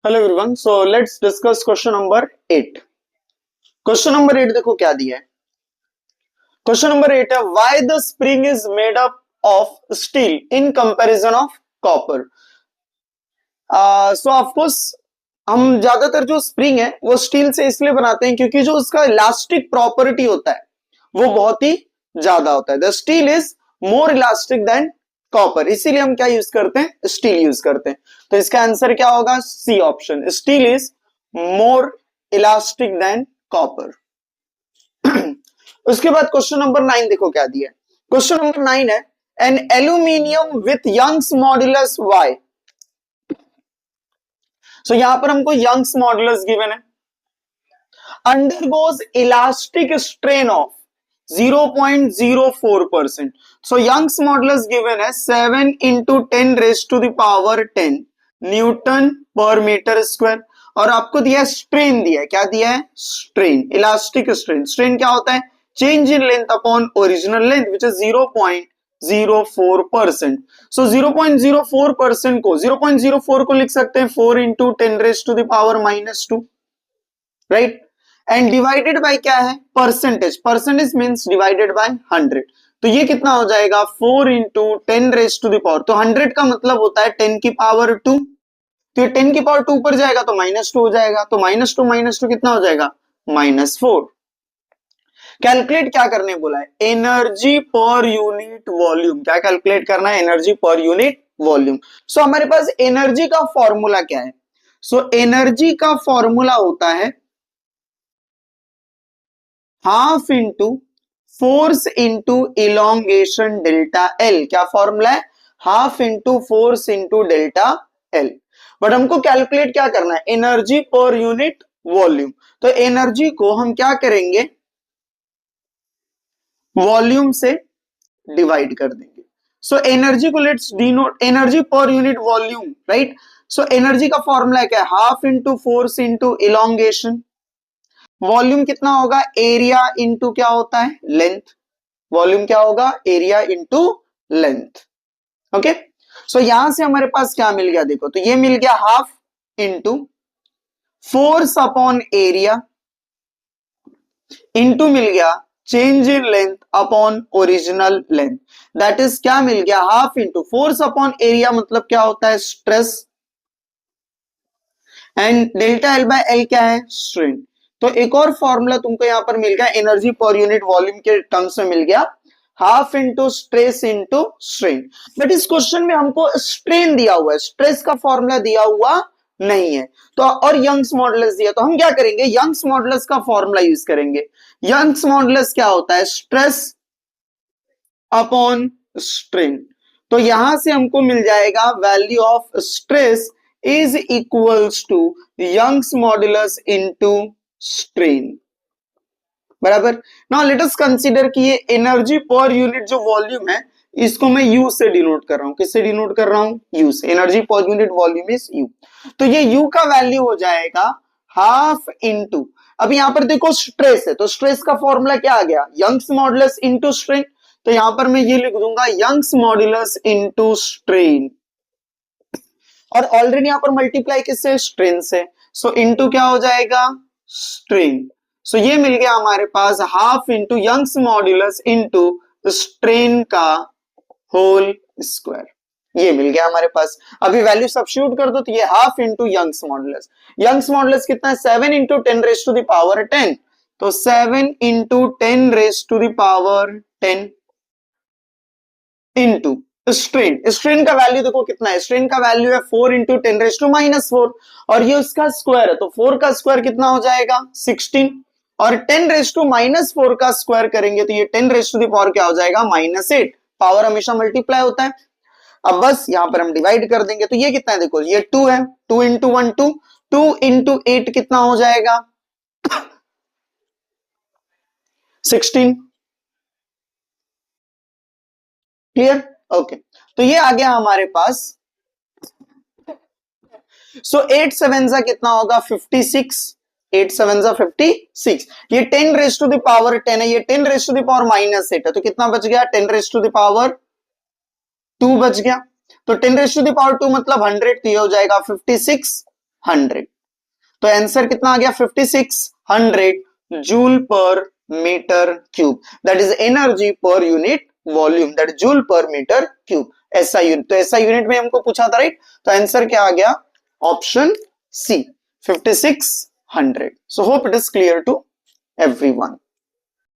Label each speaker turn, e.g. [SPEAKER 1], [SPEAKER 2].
[SPEAKER 1] Hello everyone, so let's discuss question number 8। Question number 8 देखो क्या दिया है। क्वेश्चन नंबर 8 है why the spring is made up of steel in comparison of copper. So of course हम ज्यादातर जो spring है वो स्टील से इसलिए बनाते हैं क्योंकि जो उसका इलास्टिक प्रॉपर्टी होता है वो बहुत ही ज्यादा होता है। The steel is more elastic than copper, इसीलिए हम क्या यूज करते हैं, स्टील यूज करते हैं। तो इसका आंसर क्या होगा, C option, steel is more elastic than copper. उसके बाद क्वेश्चन नंबर 9 देखो क्या दिया है। क्वेश्चन नंबर 9 है an aluminium with Young's modulus Y. So यहां पर हमको यंग्स मॉड्यूलस गिवन है, undergoes elastic strain of 0.04%. So Young's modulus given as 7 into 10 raised to the power 10 Newton पर मीटर स्क्वायर। और आपको दिया स्ट्रेन, दिया क्या दिया है, स्ट्रेन, इलास्टिक स्ट्रेन। स्ट्रेन क्या होता है, change in length upon original length which is 0.04%। सो 0.04% को 0.04 को लिख सकते हैं 4 into 10 raised to the power -2, right. And divided by क्या है, percentage, percentage means divided by 100। तो ये कितना हो जाएगा, 4 into 10 raised to the power। तो 100 का मतलब होता है 10 की पावर 2। तो ये 10 की पावर 2 पर जाएगा तो -2 हो जाएगा। तो -2 कितना हो जाएगा, -4। कैलकुलेट क्या करने बोला है, एनर्जी पर यूनिट वॉल्यूम। क्या कैलकुलेट करना है, एनर्जी पर यूनिट वॉल्यूम। सो हमारे पास एनर्जी का फॉर्मूला क्या है, सो एनर्जी का फॉर्मूला होता है half into force into elongation delta L. क्या फॉर्मूला है, half into force into delta L. But हमको कैलकुलेट क्या करना है, एनर्जी पर यूनिट वॉल्यूम। तो एनर्जी को हम क्या करेंगे, वॉल्यूम से डिवाइड कर देंगे। सो एनर्जी को let's denote, energy per unit volume, right. So energy का फॉर्मूला क्या है, half into force into elongation. Volume कितना होगा, एरिया इंटू क्या होता है, लेंथ। वॉल्यूम क्या होगा, एरिया इंटू लेंथ। ओके, सो यहां से हमारे पास क्या मिल गया, देखो तो ये मिल गया half into force upon area into मिल गया change in length upon original length. That is क्या मिल गया, half into force upon area मतलब क्या होता है, stress, and delta L by L क्या है, स्ट्रेन। तो एक और फॉर्मूला तुमको यहां पर मिल गया, एनर्जी पर यूनिट वॉल्यूम के टर्म्स में मिल गया, half into stress into strain. But इस क्वेश्चन में हमको स्ट्रेन दिया हुआ है, स्ट्रेस का फॉर्मूला दिया हुआ नहीं है। तो और यंग्स मॉडुलस दिया, तो हम क्या करेंगे, यंग्स मॉडुलस का फॉर्मूला यूज करेंगे। यंग्स मॉडुलस क्या होता है, स्ट्रेस अपॉन स्ट्रेन। तो यहां से हमको मिल जाएगा value of stress is equals to Young's modulus into strain, बराबर। नाउ लेट अस कंसीडर कि ये एनर्जी पर यूनिट जो वॉल्यूम है इसको मैं यू से डिनोट कर रहा हूं। किससे डिनोट कर रहा हूं, यू से। Energy per unit volume is you. तो ये यू का वैल्यू हो जाएगा हाफ इंटू, अब यहां पर देखो स्ट्रेस है तो स्ट्रेस का फॉर्मूला क्या आ गया, यंग्स मॉडुलस इनटू स्ट्रेन। तो यहां पर मैं ये लिख दूंगा यंग्स मॉडुलस इनटू स्ट्रेन, और ऑलरेडी यहां पर मल्टीप्लाई किससे, स्ट्रेन से। सो इनटू क्या हो जाएगा, स्ट्रेन। सो ये मिल गया हमारे पास half into Young's modulus into strain का होल स्क्वायर, ये मिल गया हमारे पास। अभी वैल्यू सब्स्टिट्यूट कर दो तो ये half into Young's modulus, Young's modulus कितना है, 7 into 10 raise to the power 10। तो 7 into 10 raise to the power 10 into strain. Strain का वैल्यू देखो कितना है, स्ट्रेन का वैल्यू है 4 इंटू 10 रेज टू -4, और ये उसका स्क्वायर है तो 4 का स्क्वायर कितना हो जाएगा, 16, और 10 रेज टू -4 का स्क्वायर करेंगे तो ये 10 रेज टू द पावर क्या हो जाएगा, -8। पावर हमेशा मल्टीप्लाई होता है। अब बस यहां पर हम डिवाइड कर देंगे तो ये कितना है, देखो ये 2 है, 2 इंटू 1 2, 2 इंटू 8 कितना हो जाएगा 16। Clear, okay. तो ये आ गया हमारे पास। सो 8 7 जा कितना होगा, 56, 8 7 जा 56। ये 10 रेज टू द पावर 10 है, ये 10 रेज टू द पावर -8 है, तो कितना बच गया, 10 रेज टू द पावर 2 बच गया। तो 10 रेज टू द पावर 2 मतलब 100, तो ये हो जाएगा 56 5600। तो आंसर कितना आ गया 5600 joule per metre cube, that is energy per unit volume, that joule per metre cube, ऐसा यूनिट। तो ऐसा यूनिट में हमको पूछा था, राइट। तो आंसर क्या आ गया, option C 5600। So hope it is clear to everyone.